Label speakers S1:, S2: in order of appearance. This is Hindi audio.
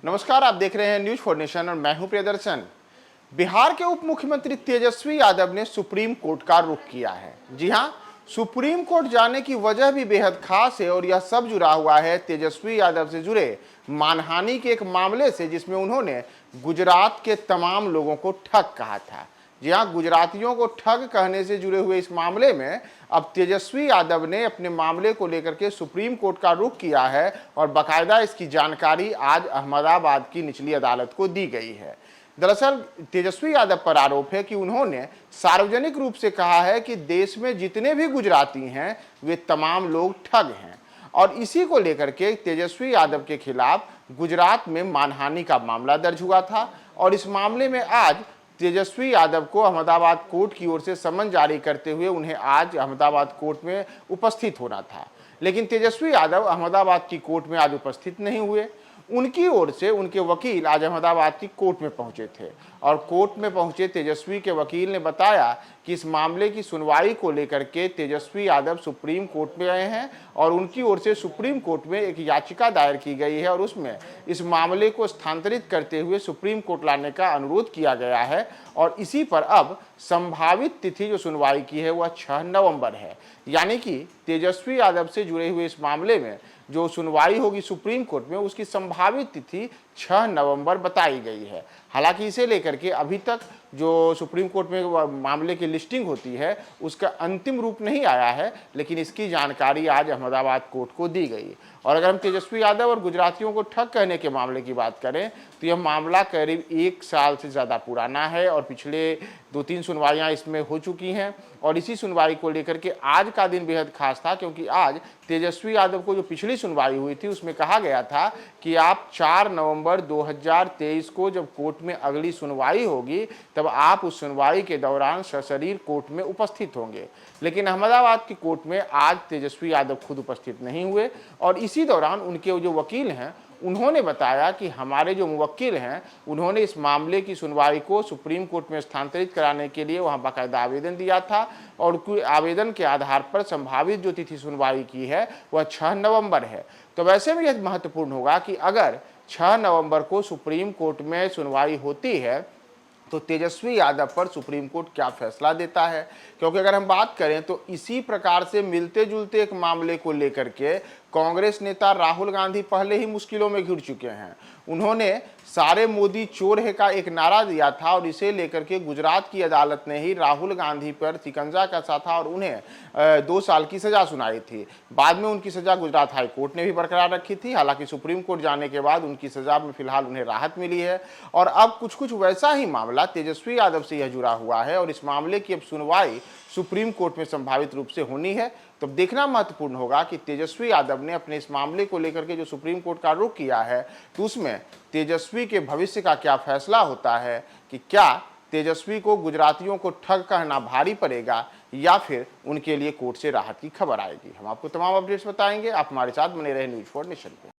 S1: नमस्कार, आप देख रहे हैं न्यूज फॉर नेशन और मैं हूं प्रियदर्शन। बिहार के उप मुख्यमंत्री तेजस्वी यादव ने सुप्रीम कोर्ट का रुख किया है। जी हां, सुप्रीम कोर्ट जाने की वजह भी बेहद खास है और यह सब जुड़ा हुआ है तेजस्वी यादव से जुड़े मानहानि के एक मामले से, जिसमें उन्होंने गुजरात के तमाम लोगों को ठग कहा था। जी हां, गुजरातियों को ठग कहने से जुड़े हुए इस मामले में अब तेजस्वी यादव ने अपने मामले को लेकर के सुप्रीम कोर्ट का रुख किया है और बाकायदा इसकी जानकारी आज अहमदाबाद की निचली अदालत को दी गई है। दरअसल तेजस्वी यादव पर आरोप है कि उन्होंने सार्वजनिक रूप से कहा है कि देश में जितने भी गुजराती हैं वे तमाम लोग ठग हैं, और इसी को लेकर के तेजस्वी यादव के खिलाफ गुजरात में मानहानि का मामला दर्ज हुआ था। और इस मामले में आज तेजस्वी यादव को अहमदाबाद कोर्ट की ओर से समन जारी करते हुए उन्हें आज अहमदाबाद कोर्ट में उपस्थित होना था, लेकिन तेजस्वी यादव अहमदाबाद की कोर्ट में आज उपस्थित नहीं हुए। उनकी ओर से उनके वकील आज अहमदाबाद की कोर्ट में पहुंचे थे और कोर्ट में पहुंचे तेजस्वी के वकील ने बताया कि इस मामले की सुनवाई को लेकर के तेजस्वी यादव सुप्रीम कोर्ट में आए हैं और उनकी ओर से सुप्रीम कोर्ट में एक याचिका दायर की गई है और उसमें इस मामले को स्थानांतरित करते हुए सुप्रीम कोर्ट लाने का अनुरोध किया गया है। और इसी पर अब संभावित तिथि जो सुनवाई की है वह 6 नवंबर है, यानी कि तेजस्वी यादव से जुड़े हुए इस मामले में जो सुनवाई होगी सुप्रीम कोर्ट में उसकी संभावित तिथि 6 नवंबर बताई गई है। हालांकि इसे लेकर के अभी तक जो सुप्रीम कोर्ट में मामले की लिस्टिंग होती है उसका अंतिम रूप नहीं आया है, लेकिन इसकी जानकारी आज अहमदाबाद कोर्ट को दी गई। और अगर हम तेजस्वी यादव और गुजरातियों को ठग कहने के मामले की बात करें तो यह मामला करीब 1 साल से ज़्यादा पुराना है और पिछले 2-3 सुनवाइयाँ इसमें हो चुकी हैं। और इसी सुनवाई को लेकर के आज का दिन बेहद खास था, क्योंकि आज तेजस्वी यादव को जो पिछली सुनवाई हुई थी उसमें कहा गया था कि आप 4 नवंबर 2023 को जब कोर्ट में अगली सुनवाई होगी तब आप उस सुनवाई के दौरान सशरीर कोर्ट में उपस्थित होंगे। लेकिन अहमदाबाद की कोर्ट में आज तेजस्वी यादव खुद उपस्थित नहीं हुए और इसी दौरान उनके जो वकील हैं उन्होंने बताया कि हमारे जो मुवक्किल हैं उन्होंने इस मामले की सुनवाई को सुप्रीम कोर्ट में स्थानांतरित कराने के लिए वहां बाकायदा आवेदन दिया था और आवेदन के आधार पर संभावित जो तिथि सुनवाई की है वह 6 नवंबर है। तो वैसे में यह महत्वपूर्ण होगा कि अगर 6 नवंबर को सुप्रीम कोर्ट में सुनवाई होती है तो तेजस्वी यादव पर सुप्रीम कोर्ट क्या फैसला देता है, क्योंकि अगर हम बात करें तो इसी प्रकार से मिलते जुलते एक मामले को लेकर के कांग्रेस नेता राहुल गांधी पहले ही मुश्किलों में घिर चुके हैं। उन्होंने सारे मोदी चोर है का एक नारा दिया था और इसे लेकर के गुजरात की अदालत ने ही राहुल गांधी पर शिकंजा कसा था और उन्हें 2 साल की सजा सुनाई थी। बाद में उनकी सजा गुजरात हाई कोर्ट ने भी बरकरार रखी थी। हालांकि सुप्रीम कोर्ट जाने के बाद उनकी सजा में फिलहाल उन्हें राहत मिली है और अब कुछ वैसा ही मामला तेजस्वी यादव से यह जुड़ा हुआ है और इस मामले की अब सुनवाई सुप्रीम कोर्ट में संभावित रूप से होनी है। तो देखना महत्वपूर्ण होगा कि तेजस्वी यादव ने अपने इस मामले को लेकर के जो सुप्रीम कोर्ट का रुख किया है तो उसमें तेजस्वी के भविष्य का क्या फैसला होता है, कि क्या तेजस्वी को गुजरातियों को ठग कहना भारी पड़ेगा या फिर उनके लिए कोर्ट से राहत की खबर आएगी। हम आपको तमाम अपडेट्स बताएंगे। आप हमारे साथ बने रहे न्यूज फॉर नेशन पे।